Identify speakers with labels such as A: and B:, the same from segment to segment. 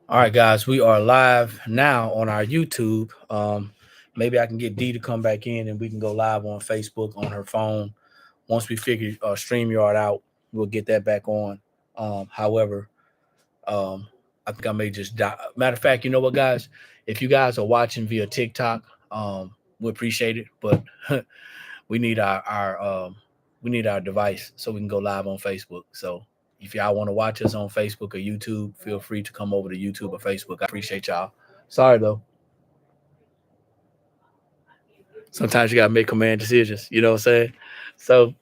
A: All right, guys, we are live now on our YouTube. Maybe I can get Dee to come back in and we can go live on Facebook on her phone. Once we figure StreamYard out, we'll get that back on. However, um, I think I may just die. Matter of fact, you know what, guys? If you guys are watching via TikTok, we appreciate it, but we need our device so we can go live on Facebook. So if y'all want to watch us on Facebook or YouTube, feel free to come over to YouTube or Facebook. I appreciate y'all. Sorry though. Sometimes you gotta make command decisions. You know what I'm saying? So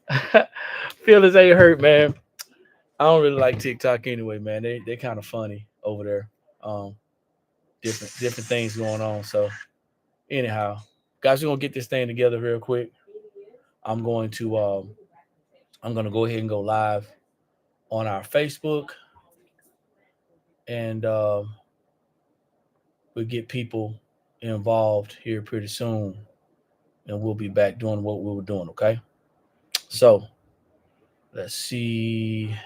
A: feelings ain't hurt, man. I don't really like TikTok anyway, man. They kind of funny over there. Um, different things going on. So anyhow, guys, we're gonna get this thing together real quick. I'm going to I'm gonna go ahead and go live on our Facebook, and we'll get people involved here pretty soon, and we'll be back doing what we were doing. Okay, so let's see.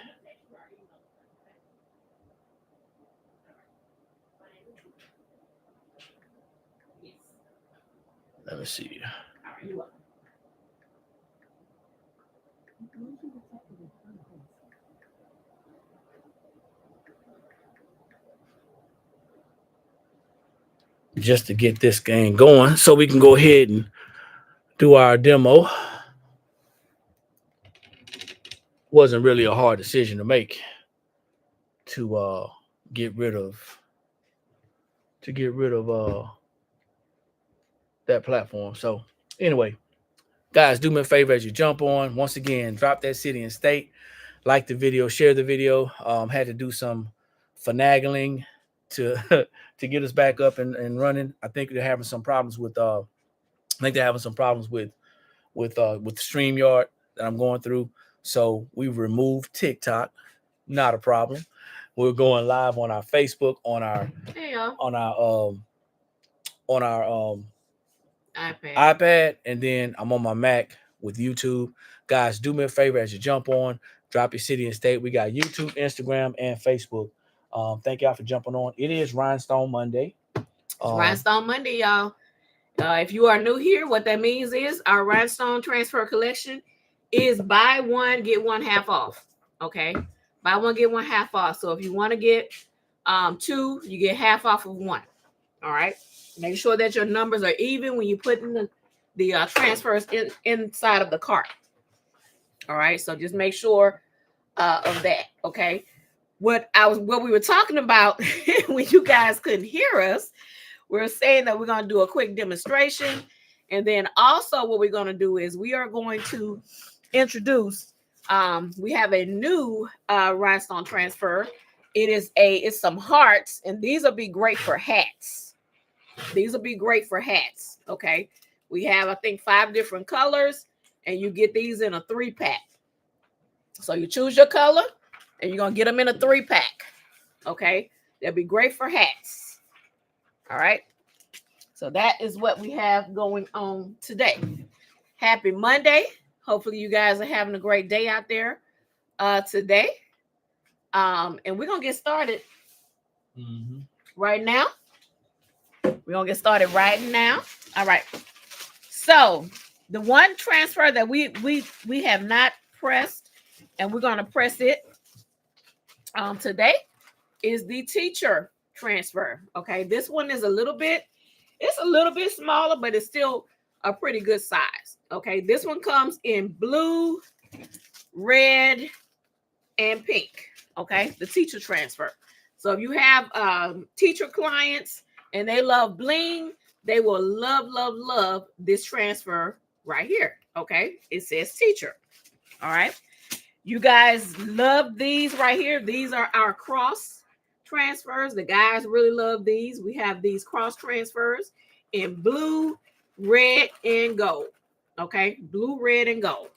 A: Let me see. Just to get this game going, so we can go ahead and do our demo. Wasn't really a hard decision to make to get rid of get rid of that platform. So anyway, guys, do me a favor as you jump on. Once again, drop that city and state, like the video, share the video. Had to do some finagling to to get us back up and running. I think they're having some problems with I think they're having some problems with StreamYard that I'm going through. So we removed TikTok, not a problem. We're going live on our Facebook,
B: Hey y'all.
A: on our
B: iPad.
A: iPad, and then I'm on my Mac with YouTube. Guys, do me a favor as you jump on, drop your city and state. We got YouTube, Instagram, and Facebook. Thank y'all for jumping on. It is Rhinestone Monday.
B: It's Rhinestone Monday, y'all. If you are new here, what that means is our Rhinestone Transfer collection is buy one, get one half off. Okay? Buy one, get one half off. So if you want to get two, you get half off of one. All right? Make sure that your numbers are even when you put in the transfers inside of the cart. All right? So just make sure of that. Okay? What we were talking about when you guys couldn't hear us, we're saying that we're going to do a quick demonstration, and then also what we're going to do is we are going to introduce we have a new rhinestone transfer. It's some hearts, and these will be great for hats. These will be great for hats. Okay, we have I think 5 different colors, and you get these in a 3-pack. So you choose your color and you're going to get them in a 3-pack. Okay, they'll be great for hats. All right, so that is what we have going on today. Happy Monday. Hopefully you guys are having a great day out there today. And we're going to get started right now. We're going to get started right now. All right. So the one transfer that we have not pressed, and we're going to press it today, is the teacher transfer. Okay, this one is a little bit smaller, but it's still a pretty good size. Okay, this one comes in blue, red, and pink. Okay, the teacher transfer. So if you have teacher clients and they love bling, they will love this transfer right here. Okay, it says teacher. All right, you guys love these right here. These are our cross transfers. The guys really love these. We have these cross transfers in blue, red, and gold. Okay, blue, red, and gold.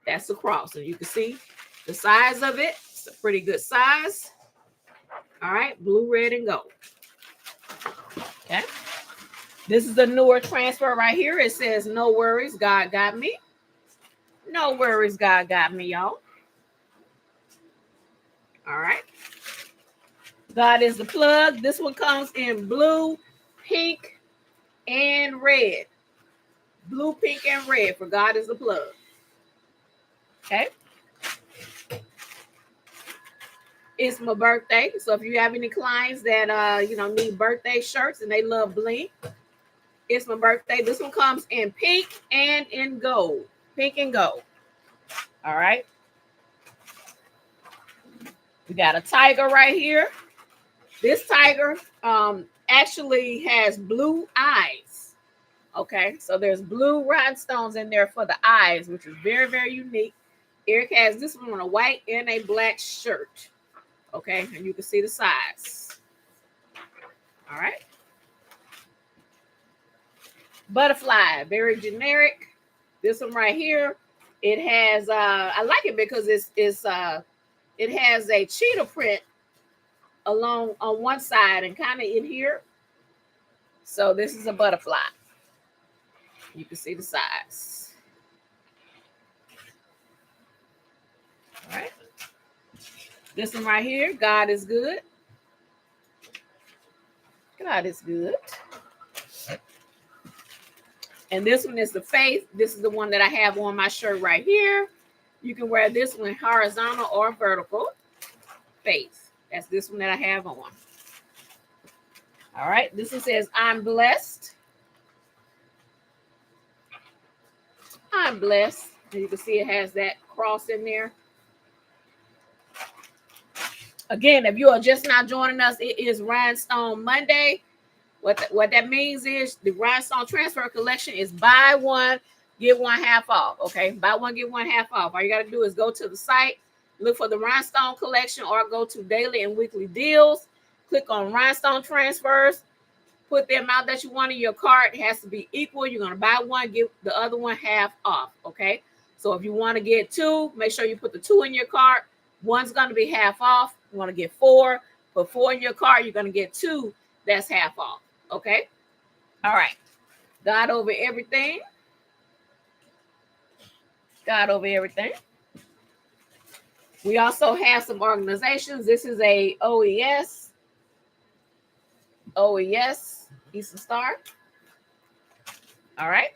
B: That's the cross. And you can see the size of it. It's a pretty good size. All right, blue, red, and gold. Okay. This is the newer transfer right here. It says, no worries, God got me. No worries, God got me, y'all. All right. God is the plug. This one comes in blue, pink, and red. Blue, pink, and red for God is the plug. Okay. It's my birthday. So if you have any clients that need birthday shirts and they love bling, it's my birthday. This one comes in pink and in gold. Pink and gold. All right. We got a tiger right here. This tiger actually has blue eyes. Okay, so there's blue rhinestones in there for the eyes, which is very, very unique. Eric has this one on a white and a black shirt. Okay, and you can see the size. All right. Butterfly, very generic. This one right here, it has I like it because it has a cheetah print along on one side and kind of in here. So this is a butterfly. You can see the size. All right. This one right here, God is good. God is good. And this one is the faith. This is the one that I have on my shirt right here. You can wear this one horizontal or vertical. Faith. That's this one that I have on. All right. This one says, I'm blessed. I'm blessed. And you can see it has that cross in there. Again, if you are just now joining us, it is Rhinestone Monday. What that means is the Rhinestone Transfer Collection is buy one, get one half off. Okay, buy one, get one half off. All you got to do is go to the site, look for the Rhinestone Collection, or go to daily and weekly deals. Click on Rhinestone Transfers. Put the amount that you want in your cart. It has to be equal. You're going to buy one, get the other one half off. Okay, so if you want to get two, make sure you put the two in your cart. One's going to be half off. You want to get four. Put four in your cart. You're going to get two. That's half off. Okay. All right. God over everything. God over everything. We also have some organizations. This is a OES. OES. Eastern Star. All right.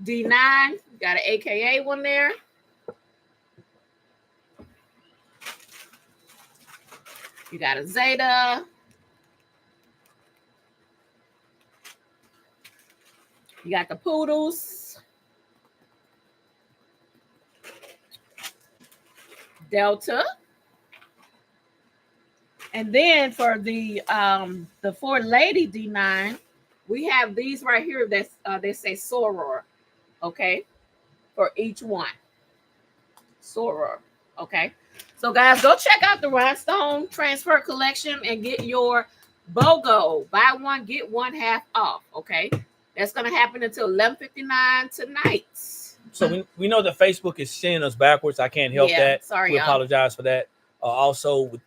B: D9. Got an AKA one there. You got a Zeta. You got the Poodles. Delta. And then for the For Lady D9, we have these right here that they say Soror. Okay. For each one. Soror. Okay. So guys, go check out the Rhinestone Transfer Collection and get your BOGO. Buy one, get one half off. Okay. That's going to happen until 11:59 tonight.
A: So we know that Facebook is sending us backwards. I can't help that.
B: Sorry,
A: we apologize for that. Also, with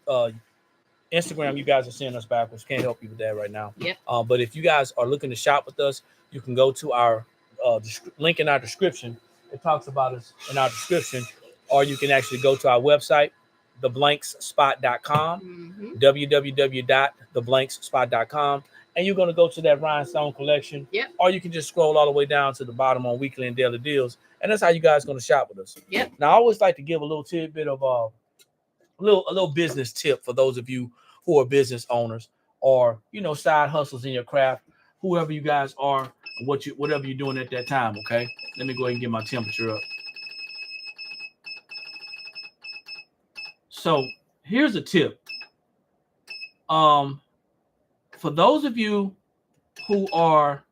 A: Instagram, you guys are sending us backwards. Can't help you with that right now.
B: Yep.
A: But if you guys are looking to shop with us, you can go to our link in our description. It talks about us in our description. Or you can actually go to our website, theblankspot.com, www.theblankspot.com, and you're going to go to that Rhinestone collection.
B: Yep.
A: Or you can just scroll all the way down to the bottom on weekly and daily deals, and that's how you guys are going to shop with us.
B: Yep.
A: Now, I always like to give a little tidbit of a little business tip for those of you who are business owners or side hustles in your craft, whoever you guys are, whatever you're doing at that time. Okay, let me go ahead and get my temperature up. So here's a tip. For those of you who are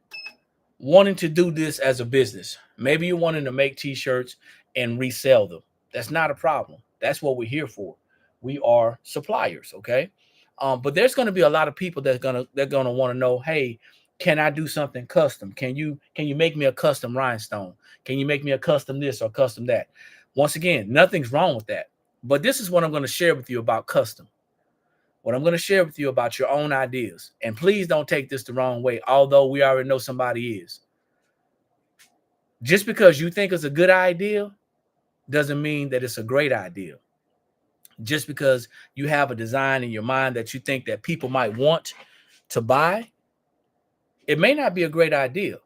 A: wanting to do this as a business, maybe you're wanting to make t-shirts and resell them. That's not a problem. That's what we're here for. We are suppliers, okay? But there's going to be a lot of people they're gonna want to know, hey, can I do something custom? Can you make me a custom rhinestone? Can you make me a custom this or custom that? Once again, nothing's wrong with that. But this is what I'm going to share with you about custom. What I'm going to share with you about your own ideas. And please don't take this the wrong way, although we already know somebody is. Just because you think it's a good idea doesn't mean that it's a great idea. just because you have a design in your mind that you think that people might want to buy, it may not be a great idea.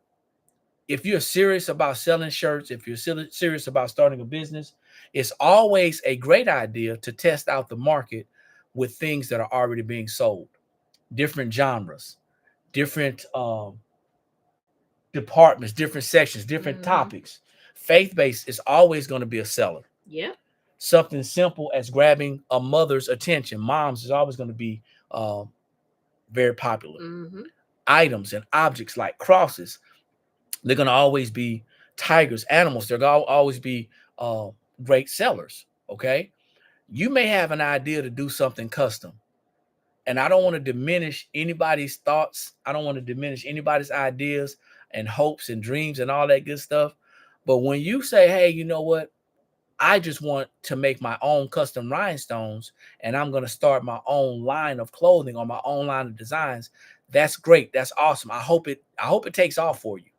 A: If you're serious about selling shirts, if you're serious about starting a business, it's always a great idea to test out the market with things that are already being sold, different genres, different departments, different sections, different topics. Faith-based is always going to be a seller.
B: Yeah.
A: Something simple as grabbing a mother's attention, moms, is always going to be very popular. Items and objects like crosses, they're going to always be tigers, animals. They're going to always be great sellers. Okay. You may have an idea to do something custom. And I don't want to diminish anybody's thoughts. I don't want to diminish anybody's ideas and hopes and dreams and all that good stuff. But when you say, hey, you know what? I just want to make my own custom rhinestones and I'm going to start my own line of clothing or my own line of designs. That's great. That's awesome. I hope it takes off for you.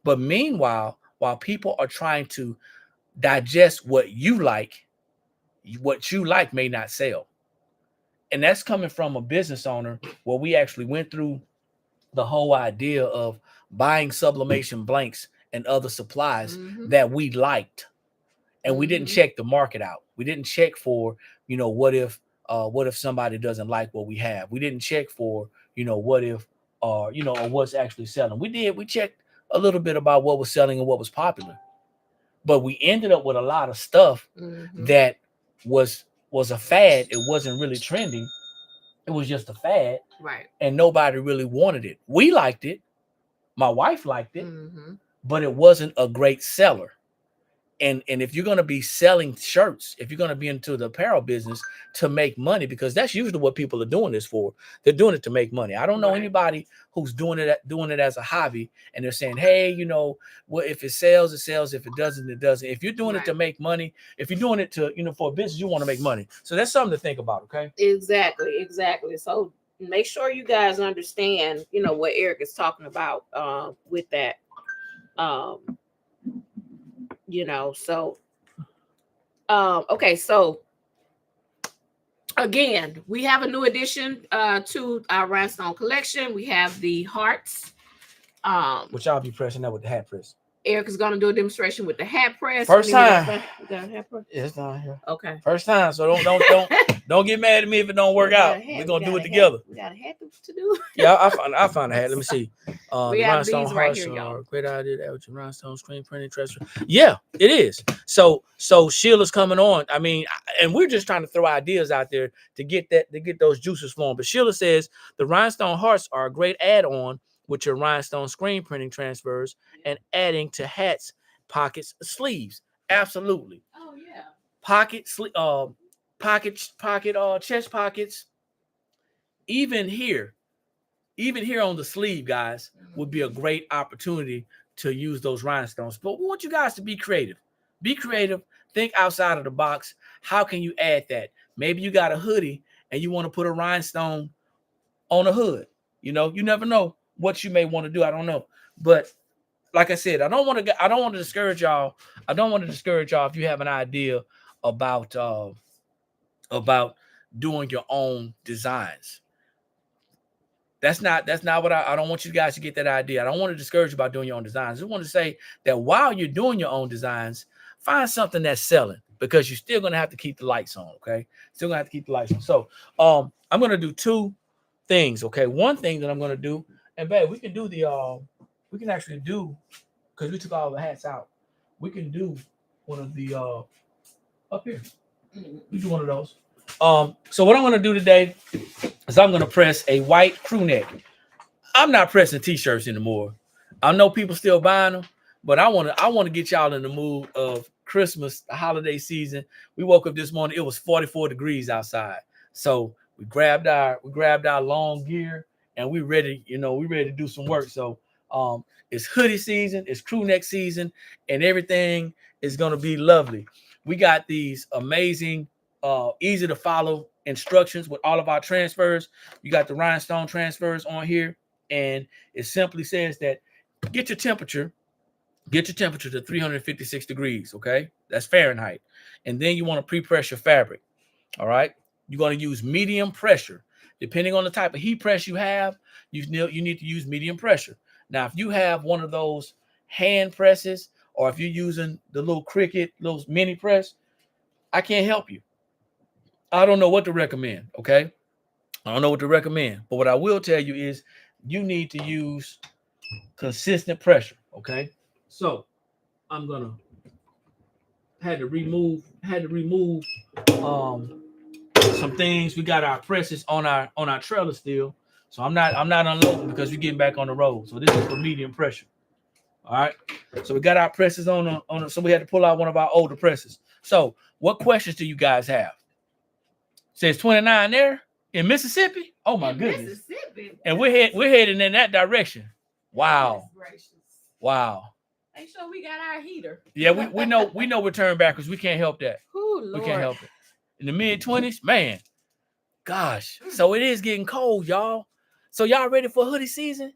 A: But meanwhile, while people are trying to digest what you like may not sell. And that's coming from a business owner where we actually went through the whole idea of buying sublimation blanks and other supplies that we liked. And we didn't check the market out. We didn't check for, what if somebody doesn't like what we have? We didn't check for, what if, or what's actually selling. We checked a little bit about what was selling and what was popular. But we ended up with a lot of stuff that was a fad. It wasn't really trending. It was just a fad.
B: Right.
A: And nobody really wanted it. We liked it. My wife liked it, but it wasn't a great seller. And if you're going to be selling shirts, if you're going to be into the apparel business to make money, because that's usually what people are doing this for. They're doing it to make money. I don't know anybody who's doing it as a hobby and they're saying, hey, well, if it sells, it sells. If it doesn't, it doesn't. If you're doing it to make money, if you're doing it to, for a business, you want to make money. So that's something to think about. Okay.
B: Exactly. So make sure you guys understand, what Eric is talking about with that. So okay, so again, we have a new addition to our rhinestone collection. We have the hearts,
A: which I'll be pressing that with the hat press.
B: Eric is going to do a demonstration with the hat press.
A: First time.
B: You got a hat press?
A: Yeah, it's down here.
B: Okay.
A: First time, so don't get mad at me if it don't work out. We're gonna do it together.
B: We got a hat to do.
A: Yeah, I found a hat. Let me see.
B: We have these right here, y'all.
A: Great idea. That with your rhinestone screen printing transfer. Yeah, it is. So Sheila's coming on. I mean, and we're just trying to throw ideas out there to get those juices flowing. But Sheila says the rhinestone hearts are a great add-on with your rhinestone screen printing transfers and adding to hats, pockets, sleeves. Absolutely.
B: Oh yeah.
A: Chest pockets. Even here on the sleeve, guys, would be a great opportunity to use those rhinestones. But we want you guys to be creative. Be creative. Think outside of the box. How can you add that? Maybe you got a hoodie and you want to put a rhinestone on a hood. You never know what you may want to do. I don't know. But like I said, I don't want to discourage y'all. I don't want to discourage y'all if you have an idea about doing your own designs. That's not what I don't want you guys to get that idea. I don't want to discourage you about doing your own designs. I just want to say that while you're doing your own designs, find something that's selling, because you're still going to have to keep the lights on. Okay. Still going to have to keep the lights on. So, I'm going to do two things. Okay. One thing that I'm going to do, and babe, we can actually do, because we took all the hats out. We can do one of the, up here. We do one of those. So what I'm going to do today is I'm going to press a white crew neck. I'm not pressing t-shirts anymore. I know people still buying them, but I want to get y'all in the mood of Christmas, the holiday season. We woke up this morning, it was 44 degrees outside. So we grabbed our long gear and we ready to do some work. So it's hoodie season, it's crew neck season, and everything is going to be lovely. We got these amazing easy to follow instructions with all of our transfers. You got the Rhinestone Transfers on here, and it simply says that get your temperature to 356 degrees. Okay, that's Fahrenheit, and then you want to pre-press your fabric. All right. You're going to use medium pressure. Depending on the type of heat press you have, you need to use medium pressure. Now, if you have one of those hand presses, or if you're using the little Cricut, little mini press, I can't help you. I don't know what to recommend. Okay. I don't know what to recommend. But what I will tell you is you need to use consistent pressure. Okay. So I'm gonna had to remove some things. We got our presses on our trailer still. So I'm not unloading because we're getting back on the road. So this is for medium pressure. All right. So we got our presses on so we had to pull out one of our older presses. So what questions do you guys have? Says 29 there in Mississippi. Oh my goodness. Mississippi. And we're heading in that direction. Wow. Wow.
B: Make sure we got our heater.
A: Yeah, we know we're turning backwards. We can't help that.
B: Ooh, Lord.
A: We can't help it. In the mid-20s, man. Gosh. So it is getting cold, y'all. So y'all ready for hoodie season?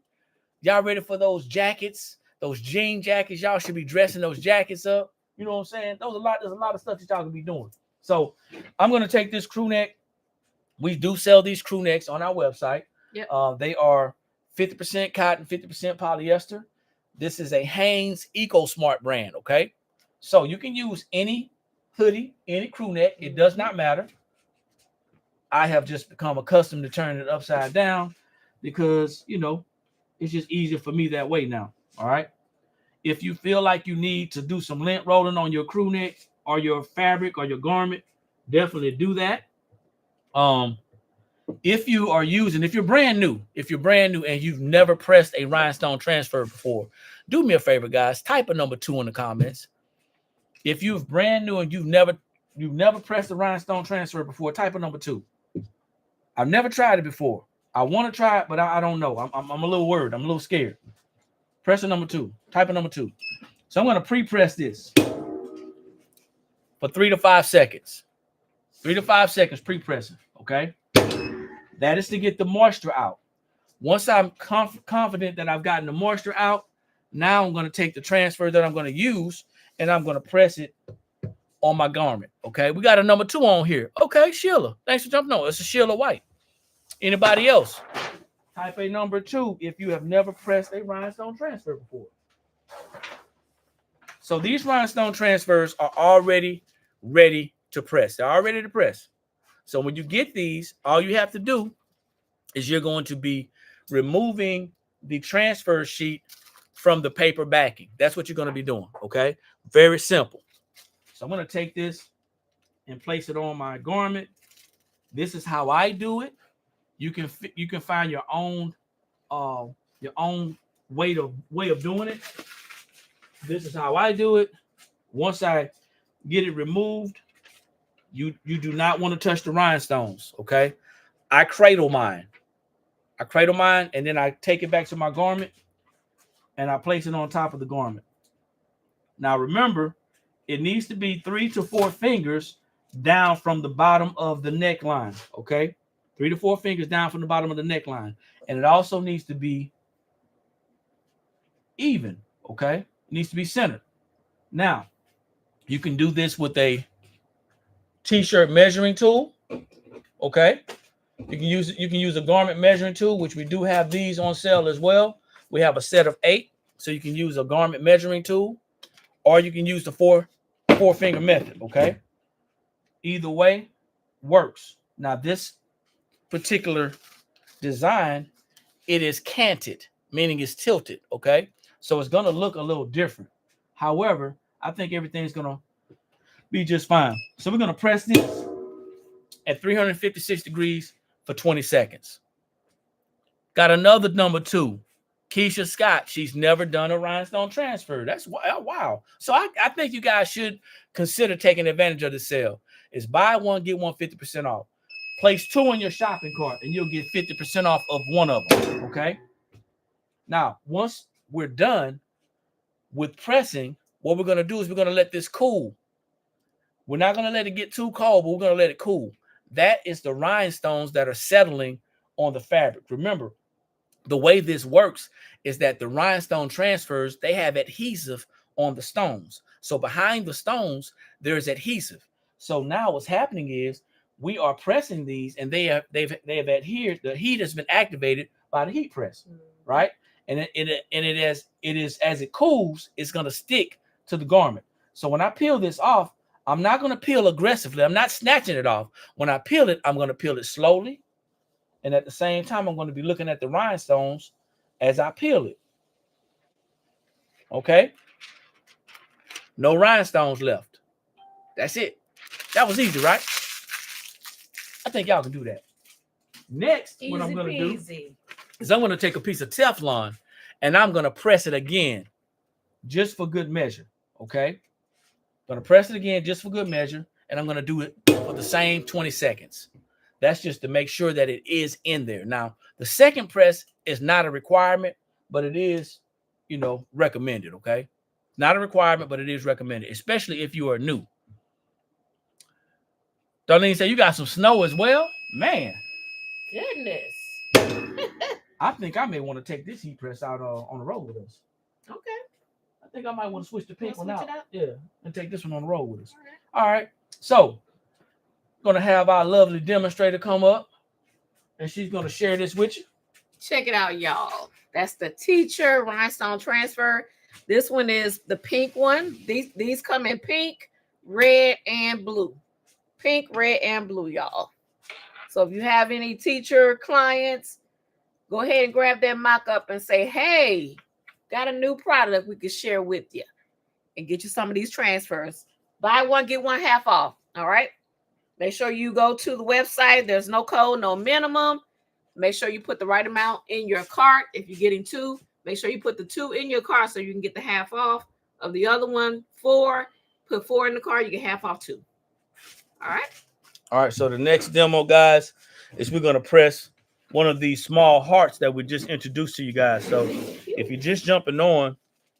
A: Y'all ready for those jackets, those jean jackets? Y'all should be dressing those jackets up. You know what I'm saying? There's a lot of stuff that y'all can be doing. So I'm gonna take this crew neck. We do sell these crew necks on our website.
B: Yep.
A: They are 50% cotton, 50% polyester. This is a Hanes EcoSmart brand, okay? So you can use any hoodie, any crew neck. It does not matter. I have just become accustomed to turning it upside down because, you know, it's just easier for me that way now, all right? If you feel like you need to do some lint rolling on your crew neck or your fabric or your garment, definitely do that. If you're brand new and you've never pressed a Rhinestone Transfer before, do me a favor, guys. Type a number 2 in the comments. If you're brand new and you've never pressed a Rhinestone Transfer before, type a number 2. I've never tried it before. I want to try it, but I don't know. I'm a little worried. I'm a little scared. Press a number 2. Type a number 2. So I'm going to pre-press this for 3 to 5 seconds. 3 to 5 seconds pre-pressing, okay? That is to get the moisture out. Once I'm confident that I've gotten the moisture out, now I'm going to take the transfer that I'm going to use and I'm going to press it on my garment, okay? We got a number 2 on here. Okay, Sheila. Thanks for jumping on. It's a Sheila White. Anybody else? Type a number 2 if you have never pressed a Rhinestone Transfer before. So these Rhinestone Transfers are already ready to press. They're all ready to press. So when you get these, all you have to do is you're going to be removing the transfer sheet from the paper backing. That's what you're going to be doing, okay? Very simple. So I'm going to take this and place it on my garment. This is how I do it. You can find your own way of doing it. This is how I do it. Once I get it removed, you do not want to touch the rhinestones, okay? I cradle mine, and then I take it back to my garment, and I place it on top of the garment. Now, remember, it needs to be 3 to 4 fingers down from the bottom of the neckline, okay? 3 to 4 fingers down from the bottom of the neckline. And it also needs to be even, okay? It needs to be centered. Now, you can do this with a t-shirt measuring tool, okay? You can use a garment measuring tool, which we do have these on sale as well. We have a set of 8, so you can use a garment measuring tool, or you can use the four finger method, okay? Either way works. Now, this particular design, it is canted, meaning it's tilted, okay? So it's gonna look a little different. However, I think everything's gonna be just fine. So we're gonna press this at 356 degrees for 20 seconds. Got another number 2, Keisha Scott. She's never done a Rhinestone Transfer. That's wow. So I think you guys should consider taking advantage of the sale. It's buy one, get one 50% off. Place 2 in your shopping cart and you'll get 50% off of one of them, okay? Now, once we're done with pressing, what we're going to do is we're going to let this cool. We're not going to let it get too cold, but we're going to let it cool. That is the rhinestones that are settling on the fabric. Remember, the way this works is that the Rhinestone Transfers, they have adhesive on the stones. So behind the stones, there's adhesive. So now what's happening is we are pressing these, and they have adhered. The heat has been activated by the heat press, right? And it is as it cools, it's going to stick to the garment. So when I peel this off, I'm not going to peel aggressively. I'm not snatching it off. When I peel it, I'm going to peel it slowly, and at the same time, I'm going to be looking at the rhinestones as I peel it. Okay? No rhinestones left. That's it. That was easy, right? I think y'all can do that. Next, what I'm going to do is I'm going to take a piece of Teflon and I'm going to press it again just for good measure. Okay? I'm going to press it again just for good measure, and I'm going to do it for the same 20 seconds. That's just to make sure that it is in there. Now, the second press is not a requirement, but it is, recommended, okay? Not a requirement, but it is recommended, especially if you are new. Darlene said you got some snow as well? Man.
B: Goodness.
A: I think I may want to take this heat press out on the road with us.
B: Okay.
A: I think I might want to switch the pink one out.
B: Out.
A: Yeah, and take this one on the road with us. All right. So, going to have our lovely demonstrator come up, and she's going to share this with you.
B: Check it out, y'all. That's the Teacher Rhinestone Transfer. This one is the pink one. These come in pink, red, and blue. Pink, red, and blue, y'all. So if you have any teacher clients, go ahead and grab that mock-up and say, hey, got a new product we can share with you, and get you some of these transfers. Buy one, get one half off. All right. Make sure you go to the website. There's no code, no minimum. Make sure you put the right amount in your cart. If you're getting two, make sure you put the 2 in your cart so you can get the half off of the other one. 4, put 4 in the cart, you get half off 2. All right.
A: All right. So the next demo, guys, is we're going to press one of these small hearts that we just introduced to you guys. So if you're just jumping on,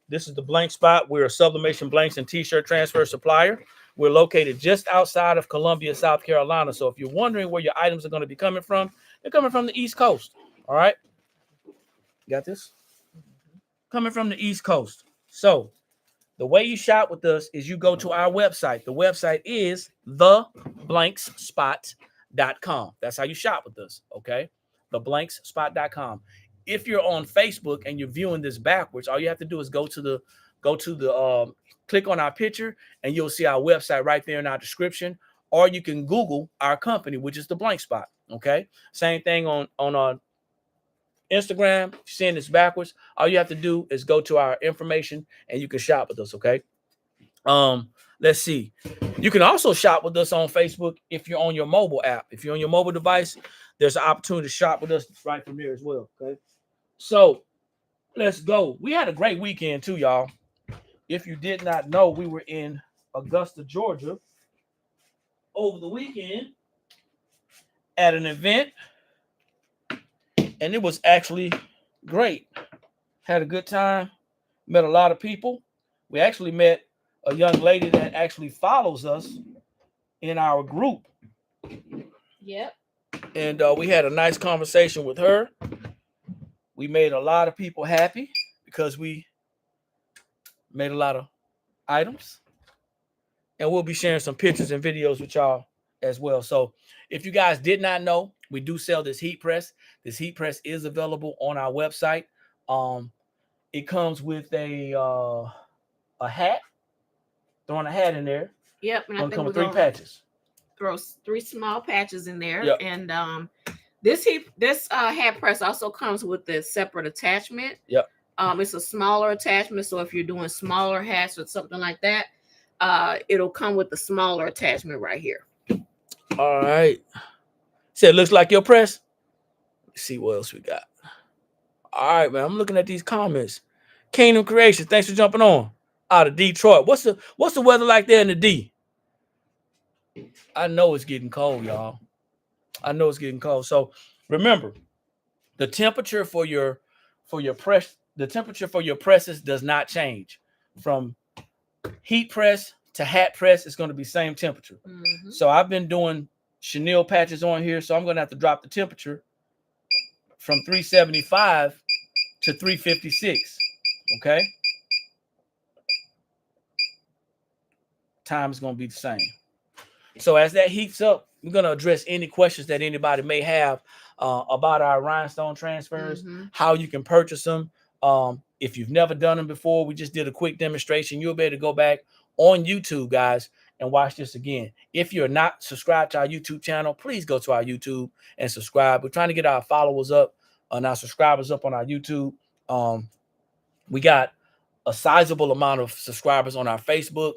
A: this is the Blank Spot. We're a sublimation blanks and t-shirt transfer supplier. We're located just outside of Columbia, South Carolina. So if you're wondering where your items are going to be coming from, they're coming from the East Coast. All right. Got this? Coming from the East Coast. So the way you shop with us is you go to our website. The website is theblankspot.com. That's how you shop with us. Okay. Theblankspot.com. If you're on Facebook and you're viewing this backwards, all you have to do is go to the click on our picture, and you'll see our website right there in our description. Or you can Google our company, which is the Blank Spot. Okay. Same thing on our Instagram. Seeing this backwards, all you have to do is go to our information and you can shop with us. Okay. Let's see. You can also shop with us on Facebook if you're on your mobile app. If you're on your mobile device, there's an opportunity to shop with us right from there as well. Okay. So let's go. We had a great weekend too, y'all. If you did not know, we were in Augusta, Georgia over the weekend at an event, and it was actually great. Had a good time, met a lot of people. We actually met a young lady that actually follows us in our group.
B: Yep.
A: And we had a nice conversation with her. We made a lot of people happy because we made a lot of items. And we'll be sharing some pictures and videos with y'all as well. So if you guys did not know, we do sell this heat press. This heat press is available on our website. It comes with a hat. Throwing a hat in there.
B: Yep. And
A: I think we're 3 patches.
B: Throw 3 small patches in there.
A: Yep.
B: And this hat press also comes with a separate attachment.
A: Yep.
B: It's a smaller attachment. So if you're doing smaller hats or something like that, it'll come with the smaller attachment right here.
A: All right. So it looks like your press. Let's see what else we got. All right, man. I'm looking at these comments. Kingdom Creation, thanks for jumping on. Out of Detroit. What's the weather like there in the D? I know it's getting cold, y'all. I know it's getting cold. So remember, the temperature for your press, the temperature for your presses does not change. From heat press to hat press, it's going to be same temperature. Mm-hmm. So I've been doing chenille patches on here, so I'm going to have to drop the temperature from 375 to 356. Okay. Time is going to be the same. So as that heats up, we're gonna address any questions that anybody may have about our rhinestone transfers, how you can purchase them. If you've never done them before, we just did a quick demonstration. You'll be able to go back on YouTube, guys, and watch this again. If you're not subscribed to our YouTube channel, please go to our YouTube and subscribe. We're trying to get our followers up and our subscribers up on our YouTube. We got a sizable amount of subscribers on our Facebook,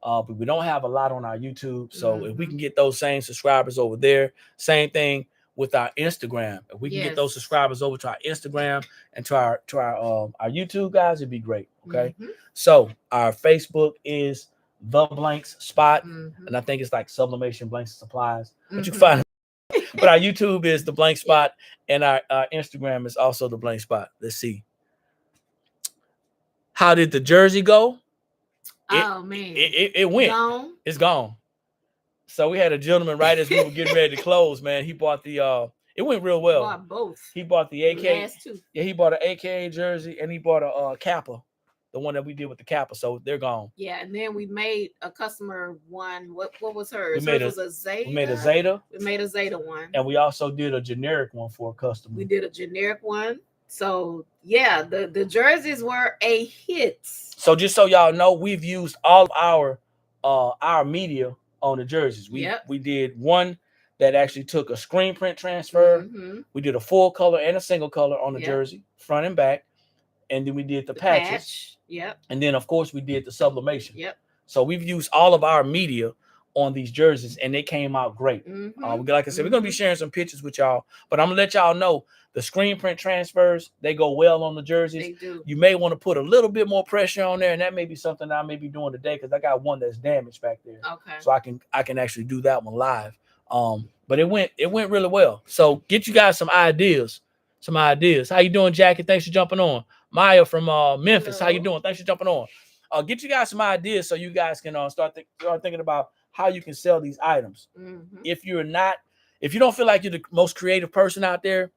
A: but we don't have a lot on our YouTube. So if we can get those same subscribers over there, same thing with our Instagram. If we can get those subscribers over to our Instagram and to our YouTube, guys, it'd be great. Okay. So our Facebook is The Blanks Spot, and I think it's like Sublimation Blanks and Supplies. But you can find it. But our YouTube is The Blank Spot, and our Instagram is also The Blank Spot. Let's see. How did the jersey go?
B: Oh man,
A: it went.
B: Gone.
A: It's gone. So we had a gentleman right as we were getting ready to close. Man, he bought the. It went real well.
B: He bought both.
A: He bought the AK.
B: Last two.
A: Yeah, he bought an AKA jersey and he bought a Kappa, the one that we did with the Kappa. So they're gone.
B: Yeah, and then we made a customer one. What was hers?
A: Hers
B: was a Zeta.
A: We made a Zeta.
B: We made a Zeta one.
A: And we also did a generic one for a customer.
B: We did a generic one. So yeah, the jerseys were a hit.
A: So just so y'all know, we've used all of our media on the jerseys. We did one that actually took a screen print transfer. We did a full color and a single color on the jersey, front and back. And then we did the patches. And then of course we did the sublimation. So we've used all of our media on these jerseys and they came out great. Like I said, we're gonna be sharing some pictures with y'all, but I'm gonna let y'all know the screen print transfers, they go well on the jerseys.
B: They do.
A: You may want to put a little bit more pressure on there, and that may be something I may be doing today because I got one that's damaged back there.
B: Okay.
A: So I can actually do that one live. But it went really well. So get you guys some ideas. How you doing, Jackie? Thanks for jumping on. Maya from Memphis. Hello. How you doing? Thanks for jumping on. Get you guys some ideas so you guys can start thinking about how you can sell these items. If you don't feel like you're the most creative person out there,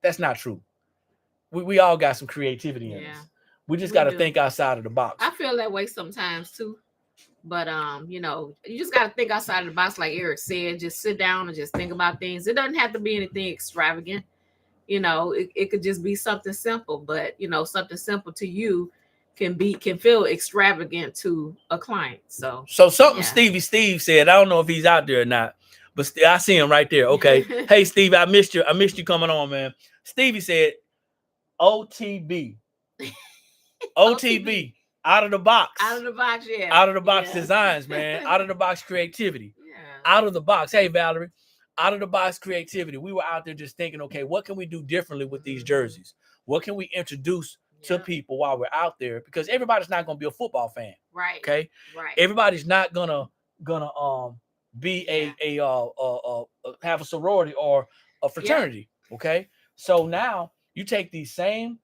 A: that's not true. We all got some creativity in us. We just got to think outside of the box.
B: I feel that way sometimes too. But you just got to think outside of the box, like Eric said. Just sit down and just think about things. It doesn't have to be anything extravagant. It could just be something simple. But something simple to you can feel extravagant to a client. So something
A: Stevie Steve said. I don't know if he's out there or not, but I see him right there. Okay. Hey Steve, I missed you coming on, man. Stevie said OTB. OTB. Out of the box.
B: Out of the box, yeah.
A: Out of the box designs, man. Out of the box creativity. Out of the box. Hey, Valerie. Out of the box creativity. We were out there just thinking, okay, what can we do differently with these jerseys? What can we introduce to people while we're out there? Because everybody's not going to be a football fan.
B: Right.
A: Okay.
B: Right.
A: Everybody's not gonna be have a sorority or a fraternity. Okay. So now you take these same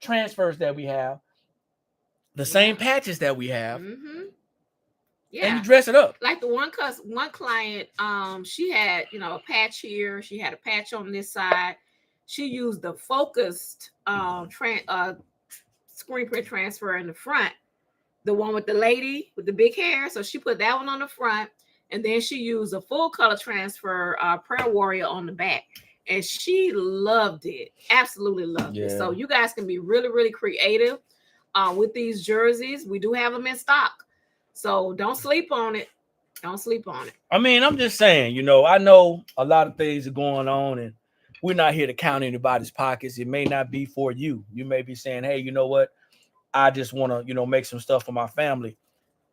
A: transfers that we have, the same patches that we have, and you dress it up.
B: Like the one client, she had a patch here, she had a patch on this side. She used the focused screen print transfer in the front, the one with the lady with the big hair. So she put that one on the front, and then she used a full color transfer Prayer Warrior on the back. And she loved it. Absolutely loved it. So you guys can be really, really creative with these jerseys. We do have them in stock. So don't sleep on it. Don't sleep on it.
A: I mean, I'm just saying, I know a lot of things are going on and we're not here to count anybody's pockets. It may not be for you. You may be saying, hey, you know what? I just want to, make some stuff for my family.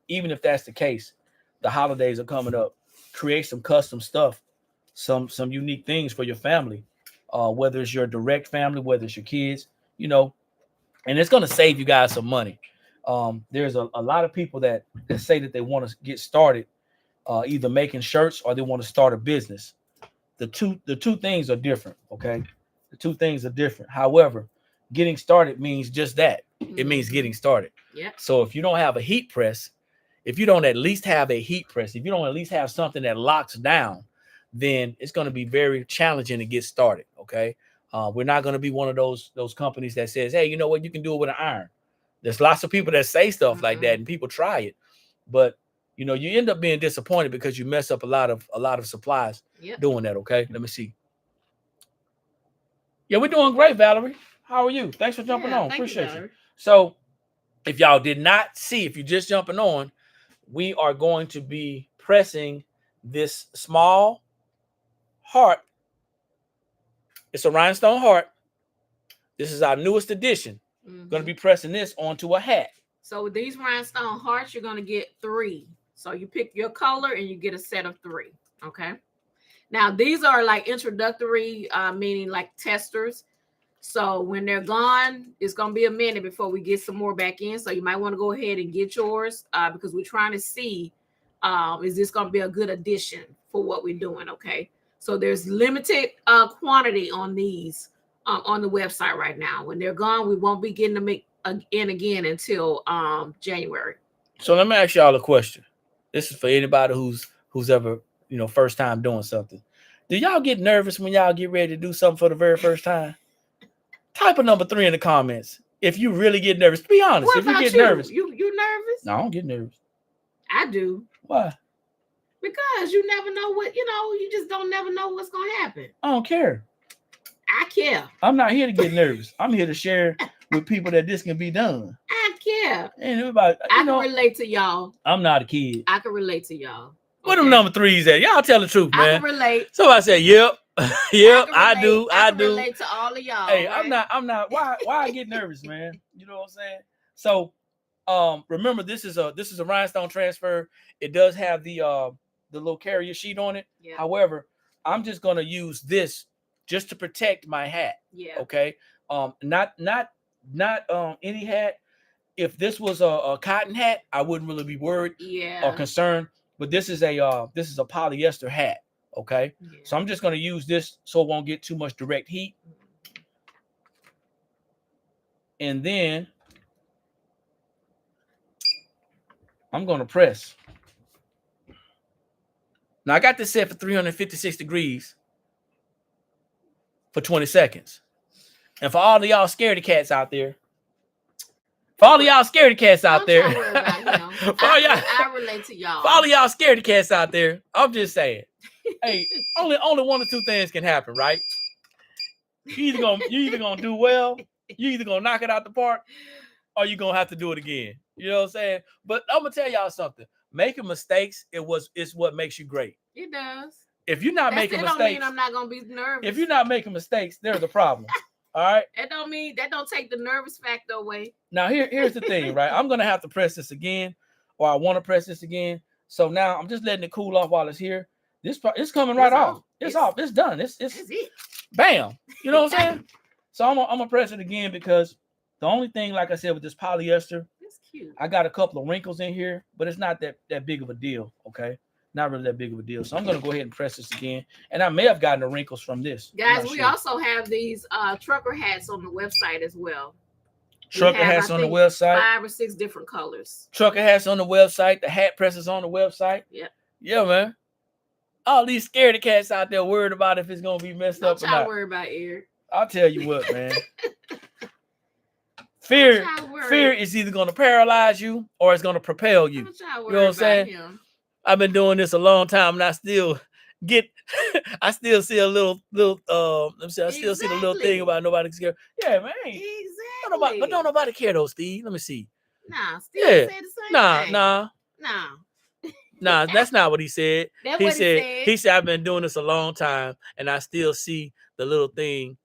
A: Even if that's the case, the holidays are coming up. Create some custom stuff. Some unique things for your family, whether it's your direct family, whether it's your kids, and it's going to save you guys some money. There's a lot of people that say that they want to get started either making shirts or they want to start a business. The two things are different. Okay. The two things are different. However, getting started means just that. It means getting started.
B: Yeah.
A: So if you don't have a heat press, if you don't at least have a heat press, if you don't at least have something that locks down, then it's going to be very challenging to get started. Okay. We're not going to be one of those companies that says, hey, you know what? You can do it with an iron. There's lots of people that say stuff like that and people try it, but you know, you end up being disappointed because you mess up a lot of supplies doing that. Okay, let me see. Yeah, we're doing great, Valerie. How are you? Thanks for jumping on. Appreciate you. So, if y'all did not see, if you're just jumping on, we are going to be pressing this small heart. It's a rhinestone heart. This is our newest edition. Going to be pressing this onto a hat.
B: So with these rhinestone hearts, you're going to get 3. So you pick your color and you get a set of 3. Okay. Now these are like introductory, meaning like testers. So when they're gone, it's going to be a minute before we get some more back in. So you might want to go ahead and get yours because we're trying to see, is this going to be a good addition for what we're doing? Okay. So there's limited quantity on these on the website right now. When they're gone, we won't be getting them in again until January.
A: So let me ask y'all a question. This is for anybody who's ever, you know, first time doing something. Do y'all get nervous when y'all get ready to do something for the very first time? Type a number 3 in the comments if you really get nervous. Be honest.
B: What
A: if you get nervous.
B: You nervous?
A: No, I don't get nervous.
B: I do.
A: Why?
B: Because you never know what, you know, you just don't never know what's going to happen.
A: I don't care.
B: I care.
A: I'm not here to get nervous. I'm here to share with people that this can be done.
B: I care.
A: And everybody,
B: I can relate to y'all.
A: I'm not a kid.
B: I can relate to y'all.
A: Where them number 3s at? Y'all tell the truth, man.
B: I can relate.
A: Somebody said, yep. Yep, I do.
B: I can relate to all of y'all.
A: Hey,
B: right?
A: I'm not. Why I get nervous, man? You know what I'm saying? So remember this is a rhinestone transfer. It does have the little carrier sheet on it.
B: Yeah.
A: However, I'm just gonna use this just to protect my hat.
B: Yeah.
A: Okay. Not any hat. If this was a cotton hat, I wouldn't really be worried or concerned. But this is a polyester hat. Okay. Yeah. So I'm just gonna use this so it won't get too much direct heat. And then I'm gonna press. Now I got this set for 356 degrees for 20 seconds. And for all of y'all scaredy cats out there, I
B: relate to y'all.
A: For all of y'all scaredy cats out there, I'm just saying, hey, only 1 or 2 things can happen, right? You either gonna do well, you either gonna knock it out the park, or you gonna have to do it again. You know what I'm saying? But I'm gonna tell y'all something. Making mistakes, it's what makes you great.
B: It does.
A: If you're not making mistakes,
B: don't mean I'm not gonna be nervous.
A: If you're not making mistakes, there's a problem. All right.
B: That don't take the nervous factor away.
A: Now here's the thing, right? I'm gonna have to press this again, or I want to press this again. So now I'm just letting it cool off while it's here. It's coming right off. It's off. It's done. It's
B: it.
A: Bam. You know what I'm saying? So I'm gonna press it again because the only thing, like I said, with this polyester,
B: it's cute.
A: I got a couple of wrinkles in here, but it's not that big of a deal. Okay. Not really that big of a deal. So I'm going to go ahead and press this again. And I may have gotten the wrinkles from this.
B: Guys, we also have these trucker hats on the website as well.
A: Trucker hats on the website.
B: 5 or 6 different colors.
A: Trucker hats on the website. The hat presses on the website.
B: Yeah.
A: Yeah, man. All these scaredy cats out there worried about if it's going to be messed up or not.
B: Don't worry about Eric.
A: I'll tell you what, man. Fear is either going to paralyze you or it's going to propel you.
B: You know what I'm saying?
A: I've been doing this a long time, and I still see a little I still see the little thing about nobody scared. Yeah, man.
B: Exactly.
A: But don't nobody care though, Steve. Let me see.
B: Nah, Steve said the same thing.
A: Nah, that's not what he said. He said I've been doing this a long time, and I still see the little thing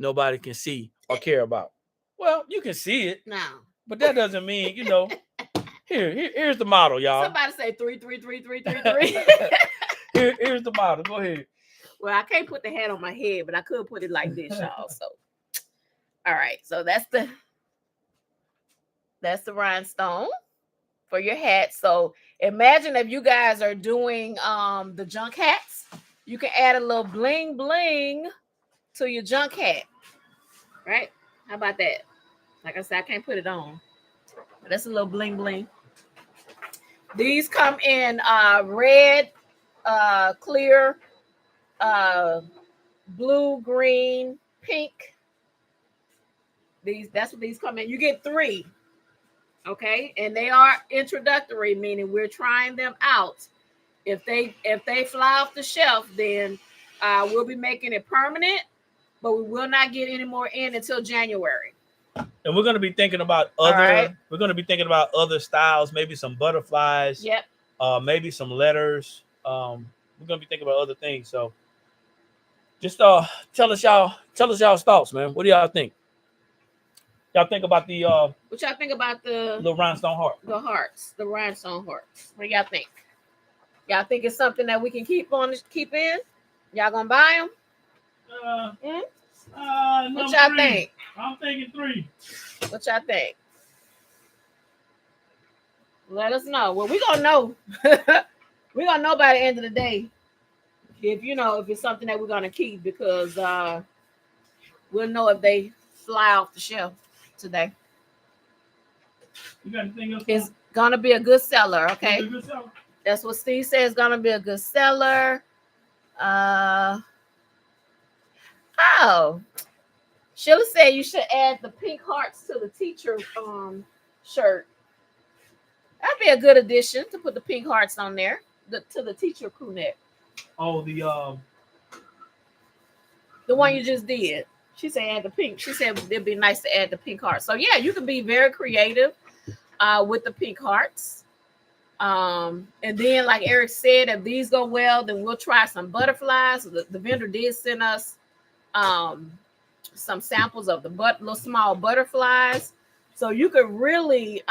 A: nobody can see or care about. Well, you can see it.
B: No.
A: But that doesn't mean, you know. Here's the model, y'all.
B: Somebody say 3, 3, 3, 3, 3, 3.
A: Here's the model. Go ahead.
B: Well, I can't put the hat on my head, but I could put it like this, y'all. So, all right. So that's the rhinestone for your hat. So imagine if you guys are doing the junk hats, you can add a little bling bling to your junk hat, right? How about that? Like I said, I can't put it on. But that's a little bling bling. These come in red, clear, blue, green, pink. That's what these come in. You get 3. Okay, and they are introductory, meaning we're trying them out. If they fly off the shelf, then we'll be making it permanent, but we will not get any more in until January.
A: And we're going to be thinking about other. We're going to be thinking about other styles, maybe some butterflies.
B: Yep.
A: Maybe some letters. We're going to be thinking about other things. So, just tell us y'all's thoughts, man. What do y'all think? Y'all think about the
B: what y'all think about the
A: rhinestone heart?
B: The hearts, the rhinestone hearts. What do y'all think? Y'all think it's something that we can keep in? Y'all gonna buy them? What y'all think?
A: I'm thinking 3.
B: What y'all think? Let us know. Well, we're gonna know. We're gonna know by the end of the day if it's something that we're gonna keep, because we'll know if they fly off the shelf today.
A: You got anything else?
B: It's gonna be a good seller, okay? That's what Steve says. It's gonna be a good seller. Sheila said you should add the pink hearts to the teacher shirt. That'd be a good addition to put the pink hearts on there, to the teacher crew neck.
A: Oh,
B: the one you just did. She said add the pink. She said it'd be nice to add the pink hearts. So yeah, you can be very creative with the pink hearts. And then, like Eric said, if these go well, then we'll try some butterflies. The vendor did send us some samples of the little small butterflies. So you could really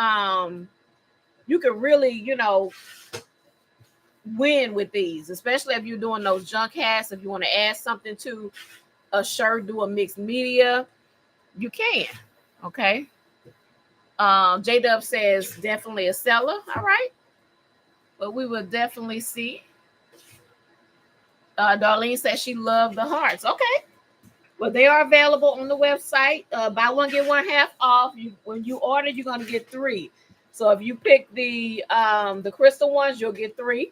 B: win with these, especially if you're doing those junk hats. If you want to add something to a shirt, do a mixed media, you can. Okay. J-Dub says definitely a seller. All right. But we will definitely see. Darlene says she loved the hearts. Okay. Well, they are available on the website. Buy one, get one half off. When you order, you're going to get 3. So if you pick the crystal ones, you'll get 3.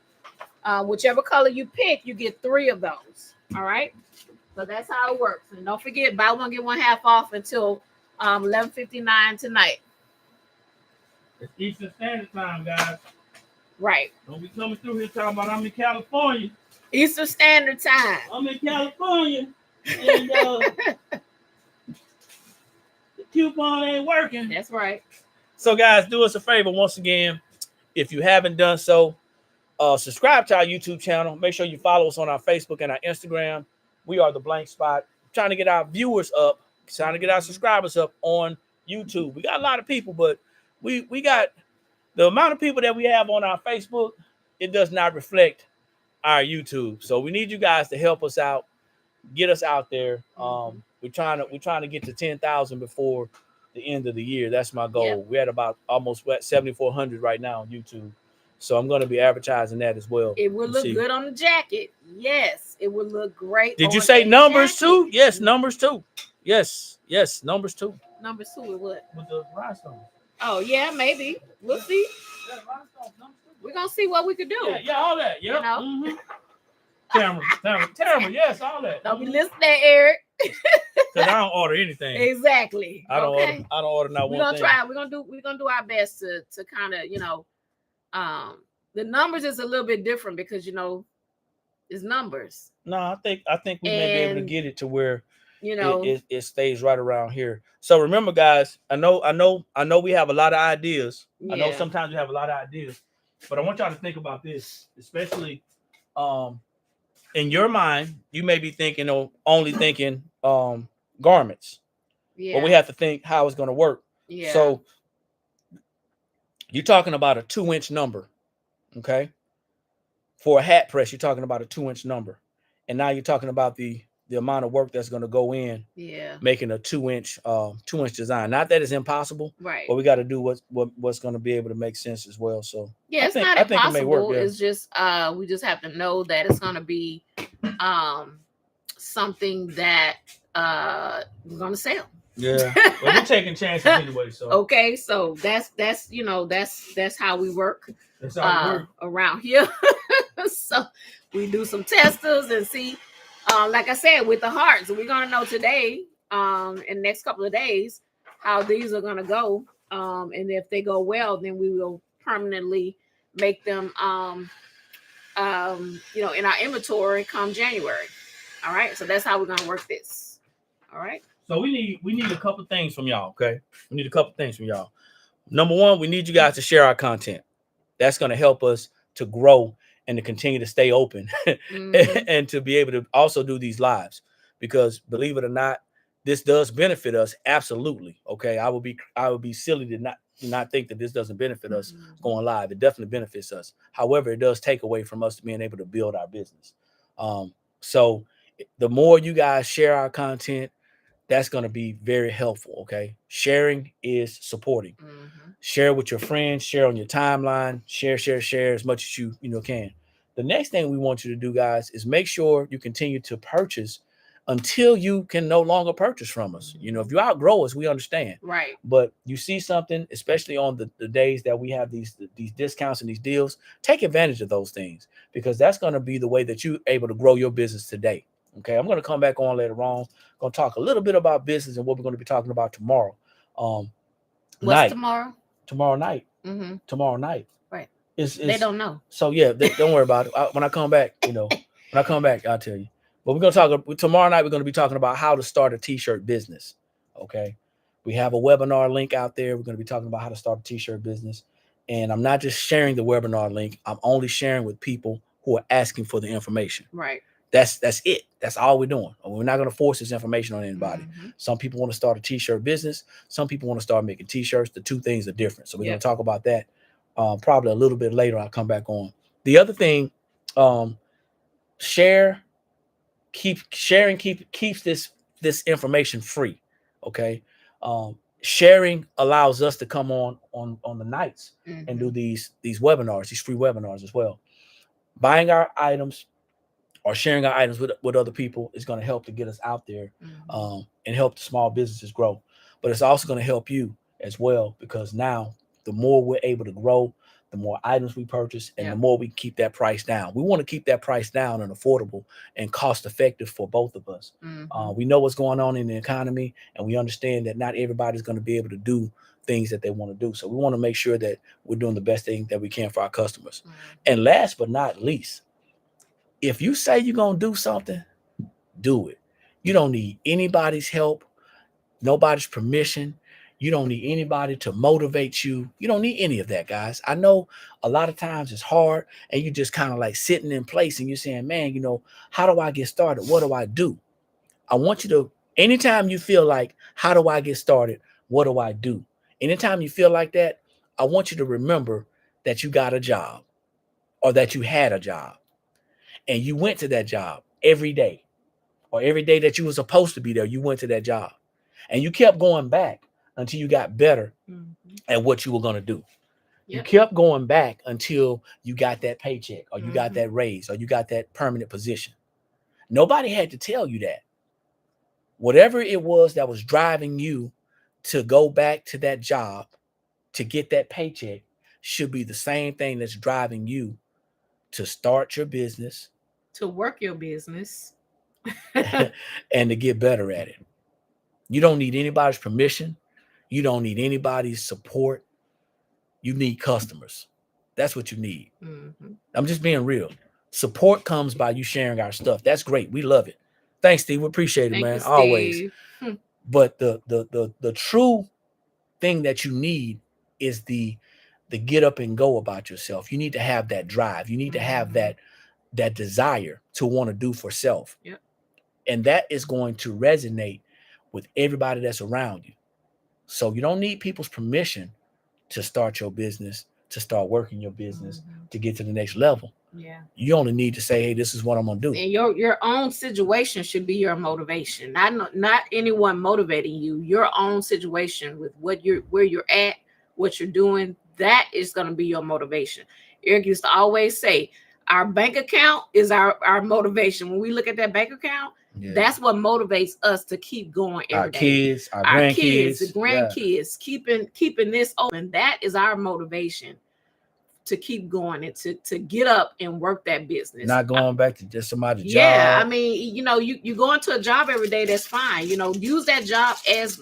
B: Whichever color you pick, you get 3 of those. All right. So that's how it works. And don't forget, buy one, get one half off until 11:59 tonight.
A: It's Eastern Standard Time, guys.
B: Right.
A: Don't be coming through here talking about I'm in California.
B: Eastern Standard Time.
A: I'm in California. And the coupon ain't working.
B: That's right.
A: So, guys, do us a favor once again. If you haven't done so, subscribe to our YouTube channel. Make sure you follow us on our Facebook and our Instagram. We are The Blank Spot. Trying to get our viewers up, trying to get our subscribers up on YouTube. We got a lot of people, but we got the amount of people that we have on our Facebook, it does not reflect our YouTube. So we need you guys to help us out, get us out there. We're trying to get to 10,000 before the end of the year. That's my goal. Yep. We're at about almost 7,400 right now on YouTube. So I'm going to be advertising that as well.
B: It will look good on the jacket. Yes, it will look great.
A: Did you say numbers too? Yes, numbers too. Yes, numbers too.
B: Numbers too with what?
A: With the rhinestone.
B: Oh yeah, maybe. We'll see. Yeah, we're gonna see what we could do.
A: Yeah, all that. Yeah. You know? Camera. Yes, all that.
B: Don't be listening to Eric.
A: Because I don't order anything.
B: Exactly.
A: I don't order not one thing.
B: We're gonna do our best to kind of, the numbers is a little bit different because it's numbers.
A: No, I think we may be able to get it to where it stays right around here. So remember, guys, I know we have a lot of ideas. Yeah. I know sometimes we have a lot of ideas, but I want y'all to think about this, especially in your mind, you may be thinking only thinking garments. Yeah. But we have to think how it's going to work. Yeah. So you're talking about a 2-inch number, okay? For a hat press, you're talking about a 2-inch number. And now you're talking about the amount of work that's going to go in making a 2-inch design. Not that it's impossible, right? But we got to do what's going to be able to make sense as well. So
B: it's not impossible. It may work, It's just we just have to know that it's going to be something that we're going to sell.
A: Yeah, well, we're taking chances anyway. So
B: okay, so that's how we work. That's how we work around here. So we do some testers and see. Like I said, with the hearts, we're gonna know today, in the next couple of days, how these are gonna go And if they go well, then we will permanently make them in our inventory come January. All right, so that's how we're gonna work this. All right.
A: So we need a couple things from y'all. Okay, we need a couple things from y'all. Number one, we need you guys to share our content. That's going to help us to grow and to continue to stay open and to be able to also do these lives, because believe it or not, this does benefit us. Absolutely. Okay. I would be silly to not think that this doesn't benefit us going live. It definitely benefits us. However, it does take away from us being able to build our business. So the more you guys share our content, that's going to be very helpful. Okay. Sharing is supporting. Share with your friends, share on your timeline, share as much as you can. The next thing we want you to do, guys, is make sure you continue to purchase until you can no longer purchase from us. If you outgrow us, we understand.
B: Right.
A: But you see something, especially on the days that we have these discounts and these deals, take advantage of those things, because that's going to be the way that you're able to grow your business today. Okay, I'm going to come back on later on. Going to talk a little bit about business and what we're going to be talking about tomorrow.
B: What's tomorrow?
A: Tomorrow night. Tomorrow night.
B: Right.
A: They
B: don't know.
A: So yeah, don't worry about it. When I come back, when I come back, I'll tell you. But we're going to talk tomorrow night. We're going to be talking about how to start a t-shirt business. Okay. We have a webinar link out there. We're going to be talking about how to start a t-shirt business. And I'm not just sharing the webinar link. I'm only sharing with people who are asking for the information.
B: Right.
A: That's it. That's all we're doing. We're not going to force this information on anybody. Some people want to start a t-shirt business. Some people want to start making t-shirts. The two things are different. So we're going to talk about that probably a little bit later. I'll come back on. The other thing, keeps this information free. Okay. Sharing allows us to come on the nights and do these webinars, these free webinars as well. Buying our items or sharing our items with other people is going to help to get us out there and help the small businesses grow. But it's also going to help you as well, because now the more we're able to grow, the more items we purchase, and the more we keep that price down. We want to keep that price down and affordable and cost effective for both of us. We know what's going on in the economy, and we understand that not everybody's going to be able to do things that they want to do. So we want to make sure that we're doing the best thing that we can for our customers. And last but not least, if you say you're going to do something, do it. You don't need anybody's help, nobody's permission. You don't need anybody to motivate you. You don't need any of that, guys. I know a lot of times it's hard and you just kind of like sitting in place and you're saying, man, how do I get started? What do I do? I want you to, anytime you feel like, how do I get started? What do I do? Anytime you feel like that, I want you to remember that you got a job or that you had a job and you went to that job every day, or every day that you were supposed to be there, you went to that job and you kept going back until you got better at what you were going to do. You kept going back until you got that paycheck or you got that raise or you got that permanent position. Nobody had to tell you that. Whatever it was that was driving you to go back to that job to get that paycheck should be the same thing that's driving you to start your business,
B: to work your business,
A: and to get better at it. You don't need anybody's permission. You don't need anybody's support. You need customers. That's what you need. I'm just being real. Support comes by you sharing our stuff. That's great. We love it. Thanks, Steve. We appreciate it, man. Always. But the true thing that you need is the get up and go about yourself. You need to have that drive. You need to have that desire to want to do for self. And that is going to resonate with everybody that's around you. So you don't need people's permission to start your business, to start working your business, to get to the next level. You only need to say, hey, this is what I'm going to do.
B: And your own situation should be your motivation. Not anyone motivating you. Your own situation with where you're at, what you're doing, that is going to be your motivation. Eric used to always say, our bank account is our motivation. When we look at that bank account, that's what motivates us to keep going every day.
A: Kids, our grandkids,
B: the grandkids, keeping this open. That is our motivation to keep going and to get up and work that business.
A: Not going back to just somebody's job.
B: Yeah, I mean, you go into a job every day. That's fine. Use that job as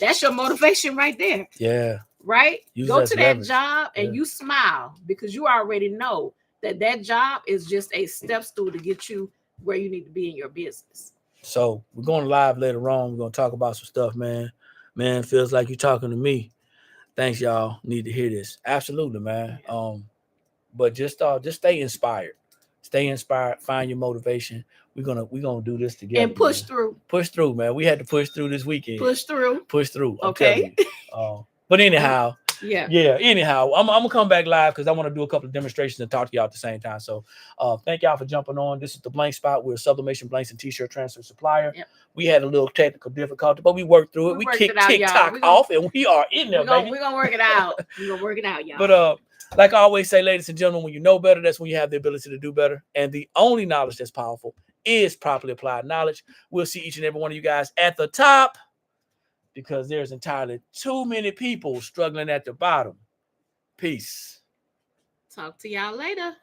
B: That's your motivation right there.
A: Yeah.
B: Right?
A: Use
B: Go
A: that
B: to that
A: leverage.
B: job and
A: Yeah.
B: you smile because you already know that that job is just a step stool to get you where you need to be in your business.
A: So we're going live later on. We're gonna talk about some stuff, man. Man, feels like you're talking to me. Thanks, y'all. Need to hear this. Absolutely, man. But just stay inspired. Stay inspired. Find your motivation. We're gonna do this together.
B: And push
A: man.
B: through.
A: Push through, man. We had to push through this weekend.
B: Push through.
A: Push through. I'm
B: Okay.
A: telling you. But anyhow,
B: yeah.
A: Anyhow, I'm gonna come back live because I want to do a couple of demonstrations and talk to y'all at the same time. So, thank y'all for jumping on. This is the Blank Spot. We're a sublimation blanks and t-shirt transfer supplier.
B: Yep.
A: We had a little technical difficulty, but we worked through it. We kicked TikTok off, and we are in there, baby.
B: We're gonna work it out. We're gonna work it out, y'all.
A: But like I always say, ladies and gentlemen, when you know better, that's when you have the ability to do better. And the only knowledge that's powerful is properly applied knowledge. We'll see each and every one of you guys at the top, because there's entirely too many people struggling at the bottom. Peace.
B: Talk to y'all later.